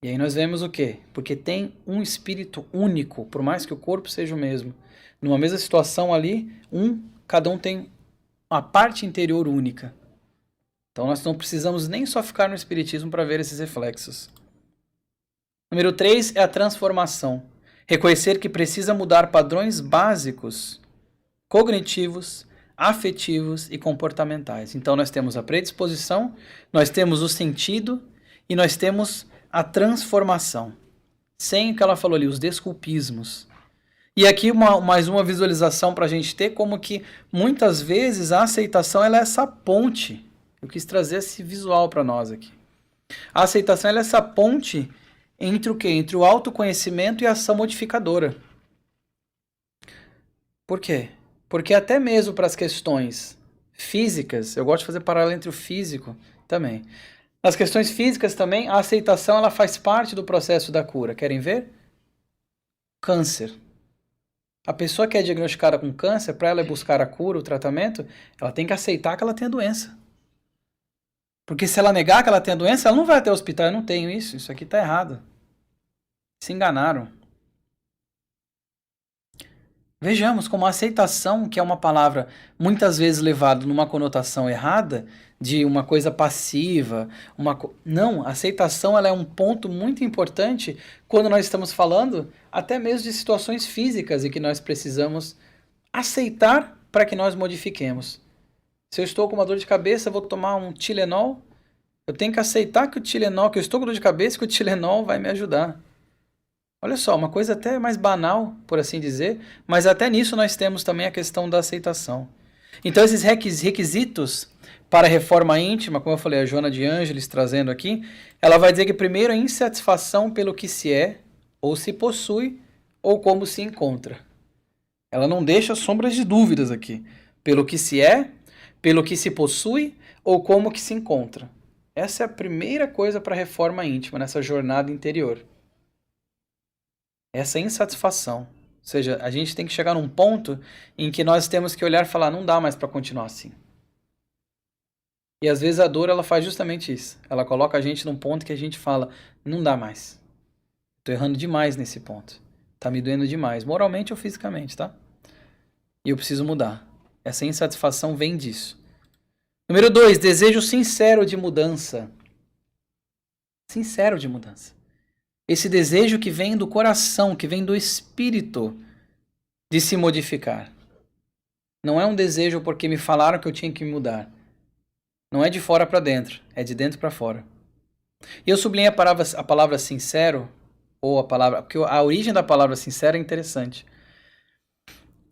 E aí nós vemos o quê? Porque tem um espírito único, por mais que o corpo seja o mesmo. Numa mesma situação ali, cada um tem uma parte interior única. Então nós não precisamos nem só ficar no espiritismo para ver esses reflexos. Número 3 é a transformação. Reconhecer que precisa mudar padrões básicos, cognitivos, afetivos e comportamentais. Então nós temos a predisposição, nós temos o sentido e nós temos a transformação. Sem o que ela falou ali, os desculpismos. E aqui mais uma visualização para a gente ter como que muitas vezes a aceitação ela é essa ponte. Eu quis trazer esse visual para nós aqui. A aceitação ela é essa ponte entre o quê? Entre o autoconhecimento e a ação modificadora. Por quê? Porque até mesmo para as questões físicas, eu gosto de fazer paralelo entre o físico também. Nas questões físicas também, a aceitação ela faz parte do processo da cura. Querem ver? Câncer. A pessoa que é diagnosticada com câncer, para ela buscar a cura, o tratamento, ela tem que aceitar que ela tem a doença. Porque se ela negar que ela tem a doença, ela não vai até o hospital. Eu não tenho isso aqui está errado. Se enganaram. Vejamos como a aceitação, que é uma palavra muitas vezes levada numa conotação errada, de uma coisa passiva. Não, a aceitação ela é um ponto muito importante quando nós estamos falando até mesmo de situações físicas e que nós precisamos aceitar para que nós modifiquemos. Se eu estou com uma dor de cabeça, vou tomar um Tilenol. Eu tenho que aceitar que que eu estou com dor de cabeça, que o Tilenol vai me ajudar. Olha só, uma coisa até mais banal, por assim dizer, mas até nisso nós temos também a questão da aceitação. Então esses requisitos para a reforma íntima, como eu falei, a Joana de Ângeles trazendo aqui, ela vai dizer que primeiro a insatisfação pelo que se é, ou se possui, ou como se encontra. Ela não deixa sombras de dúvidas aqui. Pelo que se é, pelo que se possui, ou como que se encontra. Essa é a primeira coisa para a reforma íntima, nessa jornada interior. Essa insatisfação. Ou seja, a gente tem que chegar num ponto em que nós temos que olhar e falar, não dá mais para continuar assim. E às vezes a dor ela faz justamente isso. Ela coloca a gente num ponto que a gente fala, não dá mais. Estou errando demais nesse ponto. Está me doendo demais, moralmente ou fisicamente, tá? E eu preciso mudar. Essa insatisfação vem disso. Número 2, desejo sincero de mudança. Sincero de mudança. Esse desejo que vem do coração, que vem do espírito de se modificar. Não é um desejo porque me falaram que eu tinha que mudar. Não é de fora para dentro, é de dentro para fora. E eu sublinhei a palavra sincero, ou a palavra, porque a origem da palavra sincero é interessante.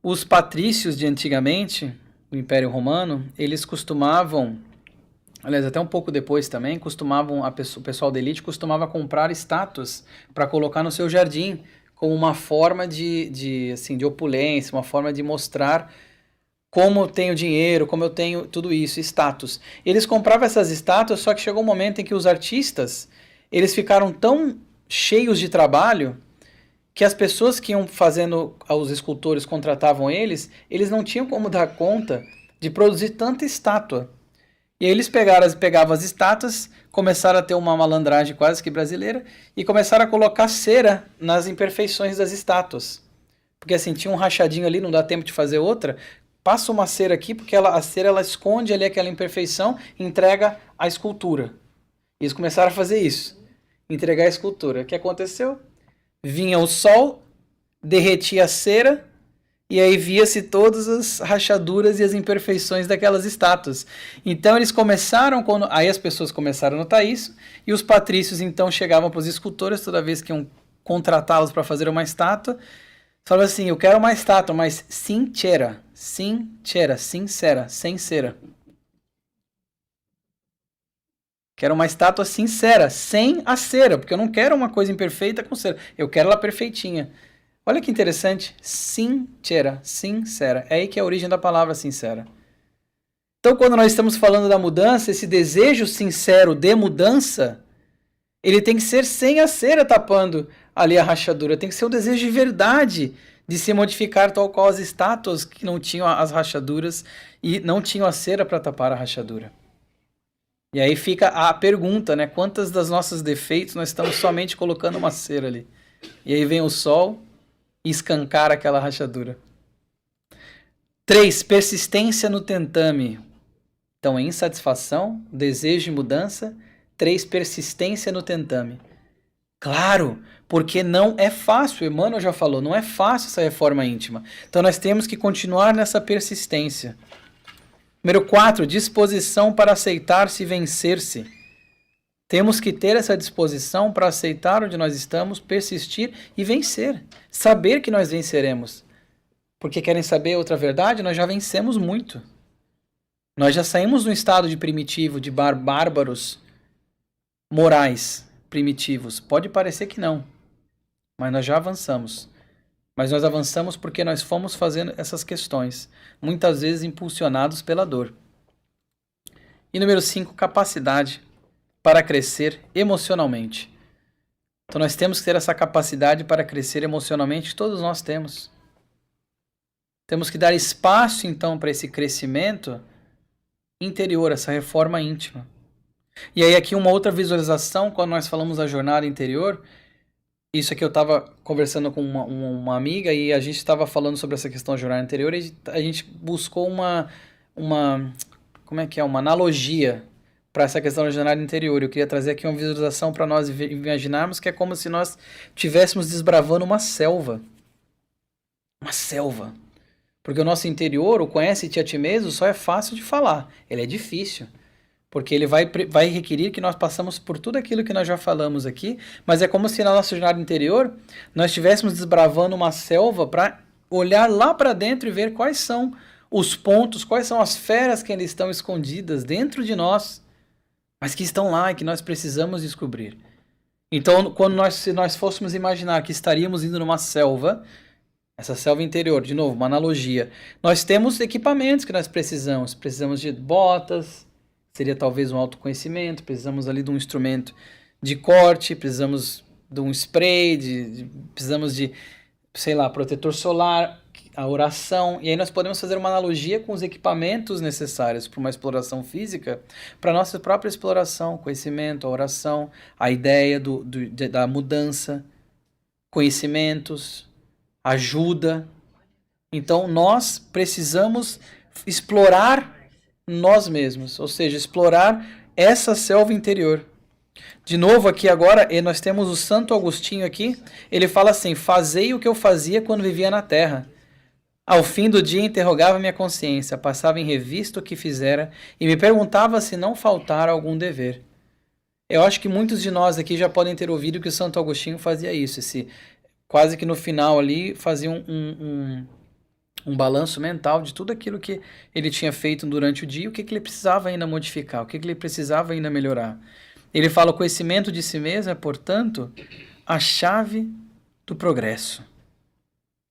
Os patrícios de antigamente, do Império Romano, eles costumavam, aliás, até um pouco depois também, o pessoal da elite costumava comprar estátuas para colocar no seu jardim, como uma forma de opulência, uma forma de mostrar como eu tenho dinheiro, como eu tenho tudo isso, status. Eles compravam essas estátuas, só que chegou um momento em que os artistas, eles ficaram tão cheios de trabalho que as pessoas que iam fazendo, os escultores contratavam eles, eles não tinham como dar conta de produzir tanta estátua. E aí eles pegavam as estátuas, começaram a ter uma malandragem quase que brasileira e começaram a colocar cera nas imperfeições das estátuas. Porque assim, tinha um rachadinho ali, não dá tempo de fazer outra. Passa uma cera aqui, porque a cera ela esconde ali aquela imperfeição e entrega a escultura. E eles começaram a fazer isso. Entregar a escultura. O que aconteceu? Vinha o sol, derretia a cera, e aí via-se todas as rachaduras e as imperfeições daquelas estátuas. Então eles começaram, aí as pessoas começaram a notar isso, e os patrícios então chegavam para os escultores, toda vez que iam contratá-los para fazer uma estátua, falavam assim, eu quero uma estátua, mas sincera, sincera, sincera, sem cera. Quero uma estátua sincera, sem a cera, porque eu não quero uma coisa imperfeita com cera, eu quero ela perfeitinha. Olha que interessante, sincera, sincera, é aí que é a origem da palavra sincera. Então, quando nós estamos falando da mudança, esse desejo sincero de mudança, ele tem que ser sem a cera tapando ali a rachadura, tem que ser o desejo de verdade de se modificar tal qual as estátuas que não tinham as rachaduras e não tinham a cera para tapar a rachadura. E aí fica a pergunta, né? Quantas das nossos defeitos nós estamos somente colocando uma cera ali? E aí vem o sol e escancara aquela rachadura. 3. Persistência no tentame. Então, insatisfação, desejo de mudança. 3. Persistência no tentame. Claro, porque não é fácil. Emmanuel já falou, não é fácil essa reforma íntima. Então, nós temos que continuar nessa persistência. Número 4, disposição para aceitar-se e vencer-se. Temos que ter essa disposição para aceitar onde nós estamos, persistir e vencer. Saber que nós venceremos. Porque querem saber outra verdade? Nós já vencemos muito. Nós já saímos de um estado de primitivo, de bárbaros morais primitivos. Pode parecer que não, mas nós já avançamos. Mas nós avançamos porque nós fomos fazendo essas questões, muitas vezes impulsionados pela dor. E número 5, capacidade para crescer emocionalmente. Então nós temos que ter essa capacidade para crescer emocionalmente, todos nós temos. Temos que dar espaço então para esse crescimento interior, essa reforma íntima. E aí aqui uma outra visualização, quando nós falamos da jornada interior, isso aqui eu estava conversando com uma amiga e a gente estava falando sobre essa questão da jornada interior e a gente buscou uma analogia para essa questão da jornada interior. Eu queria trazer aqui uma visualização para nós imaginarmos que é como se nós estivéssemos desbravando uma selva. Uma selva. Porque o nosso interior, o conhece-te a ti mesmo, só é fácil de falar. Ele é difícil. Porque ele vai requerir que nós passamos por tudo aquilo que nós já falamos aqui, mas é como se na nossa jornada interior nós estivéssemos desbravando uma selva para olhar lá para dentro e ver quais são os pontos, quais são as feras que ainda estão escondidas dentro de nós, mas que estão lá e que nós precisamos descobrir. Então, se nós fôssemos imaginar que estaríamos indo numa selva, essa selva interior, de novo, uma analogia, nós temos equipamentos que nós precisamos de botas, seria talvez um autoconhecimento, precisamos ali de um instrumento de corte, precisamos de um spray, precisamos de, sei lá, protetor solar, a oração, e aí nós podemos fazer uma analogia com os equipamentos necessários para uma exploração física, para a nossa própria exploração, conhecimento, a oração, a ideia da mudança, conhecimentos, ajuda. Então nós precisamos explorar nós mesmos, ou seja, explorar essa selva interior. De novo aqui agora, nós temos o Santo Agostinho aqui, ele fala assim, fazei o que eu fazia quando vivia na terra. Ao fim do dia interrogava minha consciência, passava em revista o que fizera e me perguntava se não faltara algum dever. Eu acho que muitos de nós aqui já podem ter ouvido que o Santo Agostinho fazia isso, quase que no final ali fazia um balanço mental de tudo aquilo que ele tinha feito durante o dia, o que ele precisava ainda modificar, o que ele precisava ainda melhorar. Ele fala, o conhecimento de si mesmo é, portanto, a chave do progresso.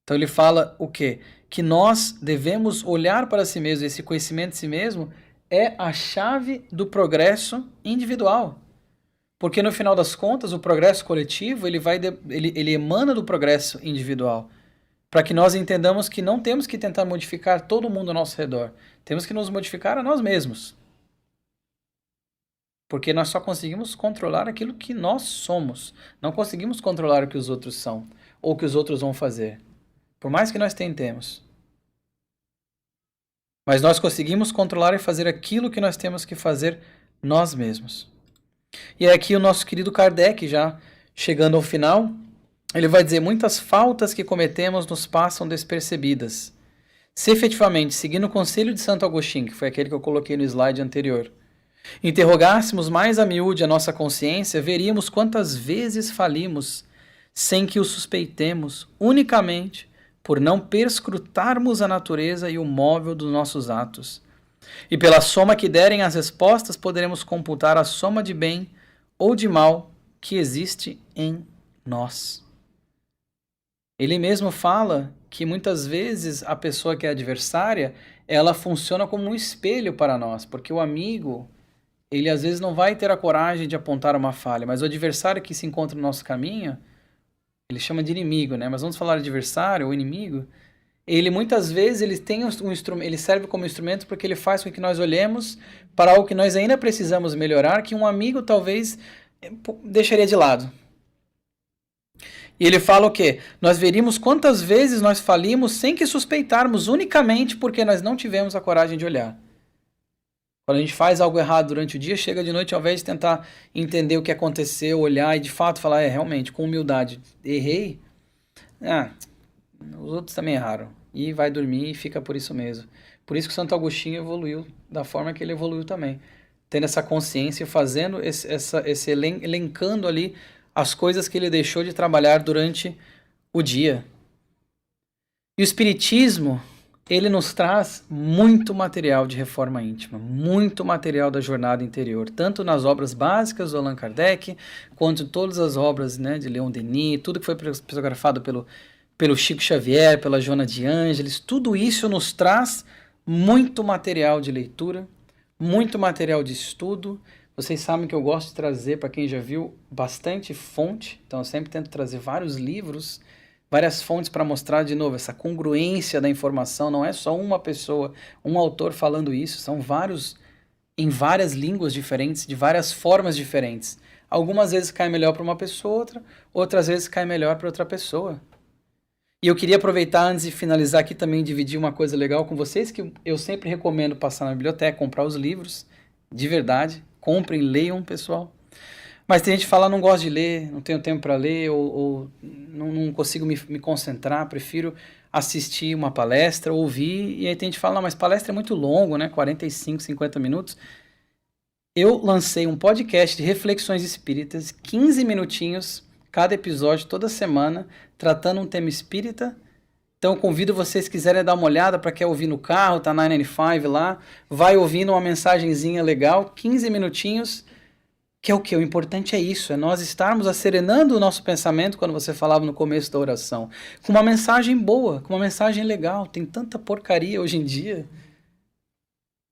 Então ele fala o quê? Que nós devemos olhar para si mesmo, esse conhecimento de si mesmo é a chave do progresso individual. Porque no final das contas, o progresso coletivo, ele emana do progresso individual. Para que nós entendamos que não temos que tentar modificar todo mundo ao nosso redor. Temos que nos modificar a nós mesmos. Porque nós só conseguimos controlar aquilo que nós somos. Não conseguimos controlar o que os outros são. Ou o que os outros vão fazer. Por mais que nós tentemos. Mas nós conseguimos controlar e fazer aquilo que nós temos que fazer nós mesmos. E é aqui o nosso querido Kardec, já chegando ao final, ele vai dizer: muitas faltas que cometemos nos passam despercebidas. Se efetivamente, seguindo o conselho de Santo Agostinho, que foi aquele que eu coloquei no slide anterior, interrogássemos mais a miúde a nossa consciência, veríamos quantas vezes falimos sem que o suspeitemos, unicamente por não perscrutarmos a natureza e o móvel dos nossos atos. E pela soma que derem as respostas, poderemos computar a soma de bem ou de mal que existe em nós. Ele mesmo fala que muitas vezes a pessoa que é adversária, ela funciona como um espelho para nós, porque o amigo, ele às vezes não vai ter a coragem de apontar uma falha, mas o adversário que se encontra no nosso caminho, ele chama de inimigo, né? Mas vamos falar adversário ou inimigo. Ele muitas vezes ele tem instrumento, ele serve como instrumento porque ele faz com que nós olhemos para algo que nós ainda precisamos melhorar, que um amigo talvez deixaria de lado. E ele fala o quê? Nós veríamos quantas vezes nós falimos sem que suspeitarmos, unicamente porque nós não tivemos a coragem de olhar. Quando a gente faz algo errado durante o dia, chega de noite, ao invés de tentar entender o que aconteceu, olhar e de fato falar, realmente, com humildade, errei, os outros também erraram. E vai dormir e fica por isso mesmo. Por isso que Santo Agostinho evoluiu da forma que ele evoluiu também. Tendo essa consciência, fazendo elencando ali as coisas que ele deixou de trabalhar durante o dia. E o Espiritismo, ele nos traz muito material de reforma íntima, muito material da jornada interior, tanto nas obras básicas do Allan Kardec, quanto em todas as obras, né, de Leon Denis, tudo que foi psicografado pelo Chico Xavier, pela Joana de Ângeles, tudo isso nos traz muito material de leitura, muito material de estudo. Vocês sabem que eu gosto de trazer, para quem já viu, bastante fonte, então eu sempre tento trazer vários livros, várias fontes para mostrar de novo essa congruência da informação, não é só uma pessoa, um autor falando isso, são vários, em várias línguas diferentes, de várias formas diferentes. Algumas vezes cai melhor para uma pessoa, outras vezes cai melhor para outra pessoa. E eu queria aproveitar, antes de finalizar aqui, também dividir uma coisa legal com vocês, que eu sempre recomendo passar na biblioteca, comprar os livros, de verdade, comprem, leiam, pessoal. Mas tem gente que fala, não gosto de ler, não tenho tempo para ler, ou não consigo me concentrar, prefiro assistir uma palestra, ouvir, e aí tem gente que fala, não, mas palestra é muito longo, né, 45, 50 minutos. Eu lancei um podcast de reflexões espíritas, 15 minutinhos, cada episódio, toda semana, tratando um tema espírita. Então convido vocês, se quiserem dar uma olhada, para quem ouvir no carro, tá 995 lá, vai ouvindo uma mensagenzinha legal, 15 minutinhos, que é o que? O importante é isso, é nós estarmos acerenando o nosso pensamento, quando você falava no começo da oração, com uma mensagem boa, com uma mensagem legal. Tem tanta porcaria hoje em dia.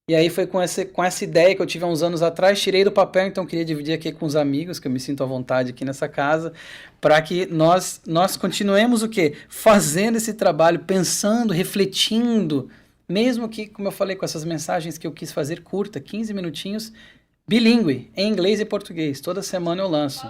E aí foi com essa ideia que eu tive há uns anos atrás, tirei do papel, então queria dividir aqui com os amigos, que eu me sinto à vontade aqui nessa casa, para que nós continuemos o quê? Fazendo esse trabalho, pensando, refletindo, mesmo que, como eu falei, com essas mensagens que eu quis fazer curta, 15 minutinhos, bilíngue, em inglês e português. Toda semana eu lanço.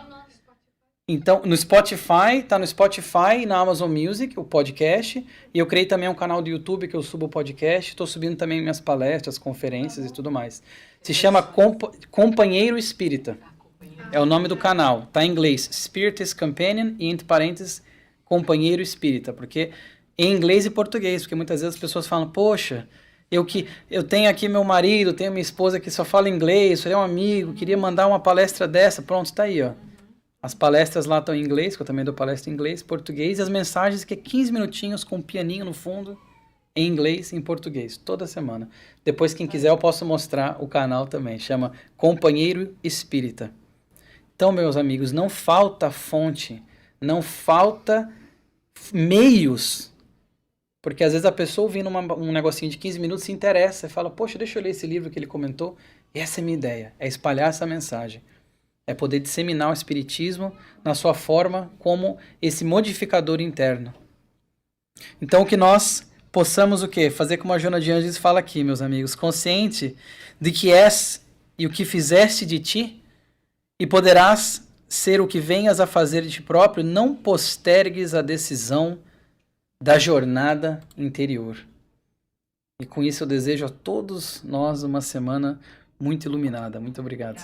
Então, no Spotify, tá no Spotify e na Amazon Music, o podcast. E eu criei também um canal do YouTube que eu subo o podcast. Estou subindo também minhas palestras, conferências e tudo mais. Se chama Companheiro Espírita. É o nome do canal. Tá em inglês, Spiritist Companion, e entre parênteses, Companheiro Espírita. Porque em inglês e português, porque muitas vezes as pessoas falam, poxa, eu tenho aqui meu marido, tenho minha esposa que só fala inglês, só é um amigo, queria mandar uma palestra dessa. Pronto, está aí, ó. As palestras lá estão em inglês, que eu também dou palestra em inglês, português, e as mensagens que é 15 minutinhos com um pianinho no fundo, em inglês e em português, toda semana. Depois, quem quiser, eu posso mostrar o canal também, chama Companheiro Espírita. Então, meus amigos, não falta fonte, não falta meios Porque às vezes a pessoa ouvindo um negocinho de 15 minutos se interessa e fala, poxa, deixa eu ler esse livro que ele comentou. E essa é a minha ideia, é espalhar essa mensagem. É poder disseminar o espiritismo na sua forma como esse modificador interno. Então que nós possamos o quê? Fazer como a Joana de Angelis fala aqui, meus amigos, consciente de que és e o que fizeste de ti, e poderás ser o que venhas a fazer de ti próprio, não postergues a decisão da jornada interior. E com isso eu desejo a todos nós uma semana muito iluminada. Muito obrigado.